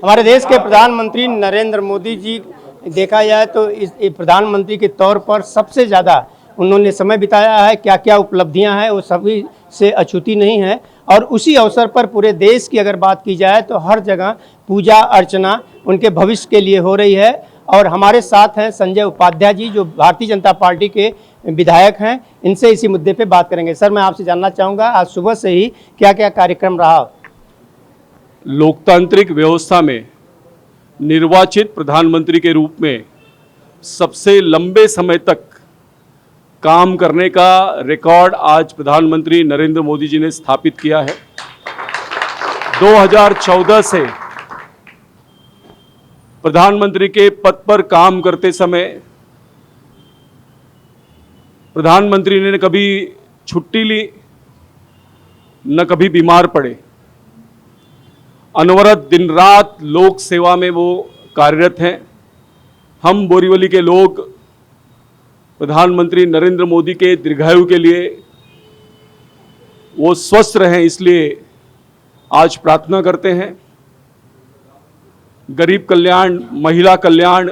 हमारे देश के प्रधानमंत्री नरेंद्र मोदी जी देखा जाए तो इस प्रधानमंत्री के तौर पर सबसे ज़्यादा उन्होंने समय बिताया है। क्या क्या उपलब्धियां हैं वो सभी से अछूती नहीं है। और उसी अवसर पर पूरे देश की अगर बात की जाए तो हर जगह पूजा अर्चना उनके भविष्य के लिए हो रही है। और हमारे साथ हैं संजय उपाध्याय जी, जो भारतीय जनता पार्टी के विधायक हैं। इनसे इसी मुद्दे पे बात करेंगे। सर, मैं आपसे जानना चाहूँगा, आज सुबह से ही क्या क्या कार्यक्रम रहा? लोकतांत्रिक व्यवस्था में निर्वाचित प्रधानमंत्री के रूप में सबसे लंबे समय तक काम करने का रिकॉर्ड आज प्रधानमंत्री नरेंद्र मोदी जी ने स्थापित किया है। 2014 से प्रधानमंत्री के पद पर काम करते समय प्रधानमंत्री ने न कभी छुट्टी ली, न कभी बीमार पड़े। अनवरत दिन रात लोक सेवा में वो कार्यरत हैं। हम बोरीवली के लोग प्रधानमंत्री नरेंद्र मोदी के दीर्घायु के लिए वो स्वस्थ रहें, इसलिए आज प्रार्थना करते हैं। गरीब कल्याण, महिला कल्याण,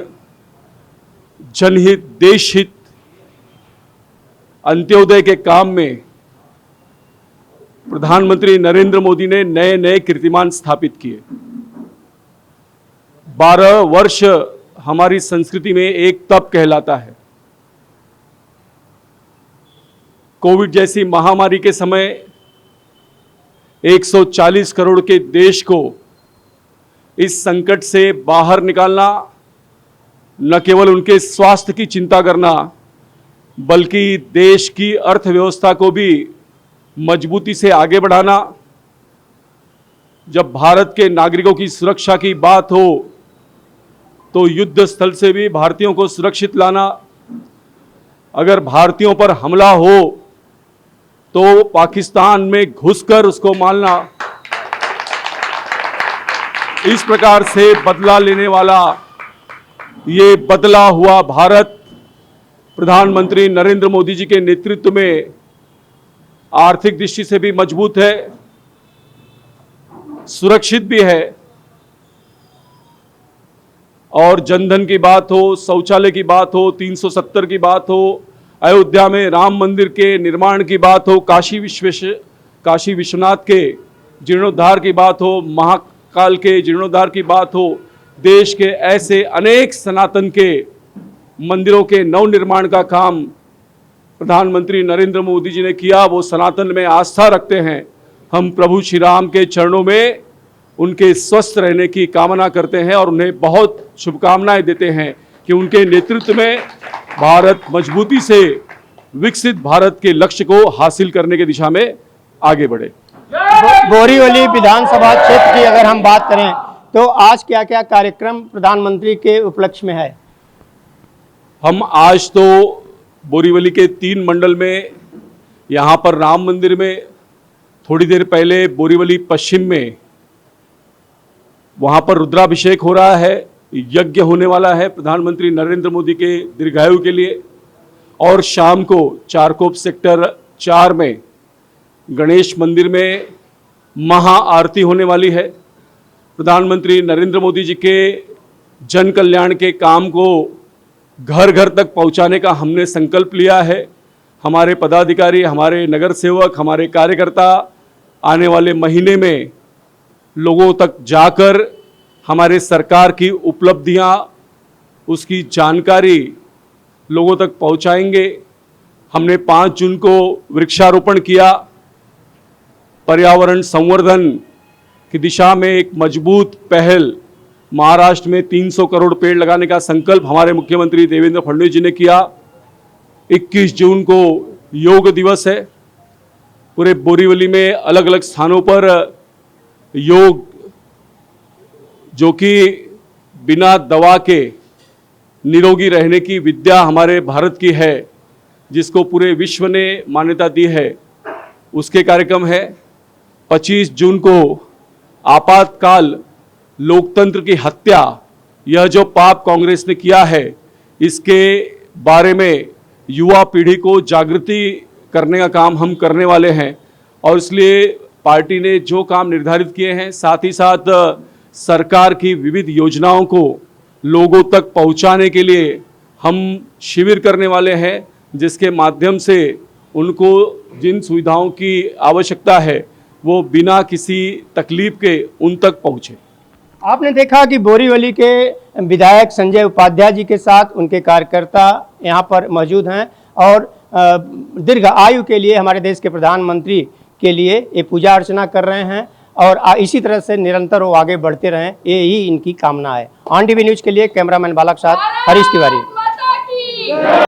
जनहित, देशहित, अंत्योदय के काम में प्रधानमंत्री नरेंद्र मोदी ने नए नए कीर्तिमान स्थापित किए। 12 वर्ष हमारी संस्कृति में एक तप कहलाता है। कोविड जैसी महामारी के समय 140 करोड़ के देश को इस संकट से बाहर निकालना, न केवल उनके स्वास्थ्य की चिंता करना बल्कि देश की अर्थव्यवस्था को भी मजबूती से आगे बढ़ाना। जब भारत के नागरिकों की सुरक्षा की बात हो तो युद्ध स्थल से भी भारतीयों को सुरक्षित लाना। अगर भारतीयों पर हमला हो तो पाकिस्तान में घुसकर उसको मारना। इस प्रकार से बदला लेने वाला ये बदला हुआ भारत प्रधानमंत्री नरेंद्र मोदी जी के नेतृत्व में आर्थिक दृष्टि से भी मजबूत है, सुरक्षित भी है। और जनधन की बात हो, शौचालय की बात हो, 370 की बात हो, अयोध्या में राम मंदिर के निर्माण की बात हो, काशी विश्वनाथ के जीर्णोद्धार की बात हो, महाकाल के जीर्णोद्धार की बात हो, देश के ऐसे अनेक सनातन के मंदिरों के नवनिर्माण का काम प्रधानमंत्री नरेंद्र मोदी जी ने किया। वो सनातन में आस्था रखते हैं। हम प्रभु श्री राम के चरणों में उनके स्वस्थ रहने की कामना करते हैं और उन्हें बहुत शुभकामनाएं देते हैं कि उनके नेतृत्व में भारत मजबूती से विकसित भारत के लक्ष्य को हासिल करने की दिशा में आगे बढ़े। बोरीवली विधानसभा क्षेत्र की अगर हम बात करें तो आज क्या क्या कार्यक्रम प्रधानमंत्री के उपलक्ष्य में है? हम आज तो बोरीवली के 3 मंडल में, यहाँ पर राम मंदिर में, थोड़ी देर पहले बोरीवली पश्चिम में वहाँ पर रुद्राभिषेक हो रहा है, यज्ञ होने वाला है प्रधानमंत्री नरेंद्र मोदी के दीर्घायु के लिए। और शाम को चारकोप सेक्टर 4 में गणेश मंदिर में महाआरती होने वाली है। प्रधानमंत्री नरेंद्र मोदी जी के जन कल्याण के काम को घर घर तक पहुंचाने का हमने संकल्प लिया है। हमारे पदाधिकारी, हमारे नगर सेवक, हमारे कार्यकर्ता आने वाले महीने में लोगों तक जाकर हमारे सरकार की उपलब्धियां, उसकी जानकारी लोगों तक पहुंचाएंगे। हमने 5 जून को वृक्षारोपण किया। पर्यावरण संवर्धन की दिशा में एक मजबूत पहल, महाराष्ट्र में 300 करोड़ पेड़ लगाने का संकल्प हमारे मुख्यमंत्री देवेंद्र फडणवीस जी ने किया। 21 जून को योग दिवस है। पूरे बोरीवली में अलग अलग स्थानों पर योग, जो कि बिना दवा के निरोगी रहने की विद्या हमारे भारत की है, जिसको पूरे विश्व ने मान्यता दी है, उसके कार्यक्रम है। 25 जून को आपातकाल लोकतंत्र की हत्या, यह जो पाप कांग्रेस ने किया है, इसके बारे में युवा पीढ़ी को जागृति करने का काम हम करने वाले हैं। और इसलिए पार्टी ने जो काम निर्धारित किए हैं, साथ ही साथ सरकार की विविध योजनाओं को लोगों तक पहुंचाने के लिए हम शिविर करने वाले हैं, जिसके माध्यम से उनको जिन सुविधाओं की आवश्यकता है वो बिना किसी तकलीफ के उन तक पहुंचे। आपने देखा कि बोरीवली के विधायक संजय उपाध्याय जी के साथ उनके कार्यकर्ता यहाँ पर मौजूद हैं और दीर्घ आयु के लिए हमारे देश के प्रधानमंत्री के लिए ये पूजा अर्चना कर रहे हैं और इसी तरह से निरंतर वो आगे बढ़ते रहें, ये ही इनकी कामना है। ऑन टीवी न्यूज़ के लिए कैमरामैन बालक साथ हरीश तिवारी।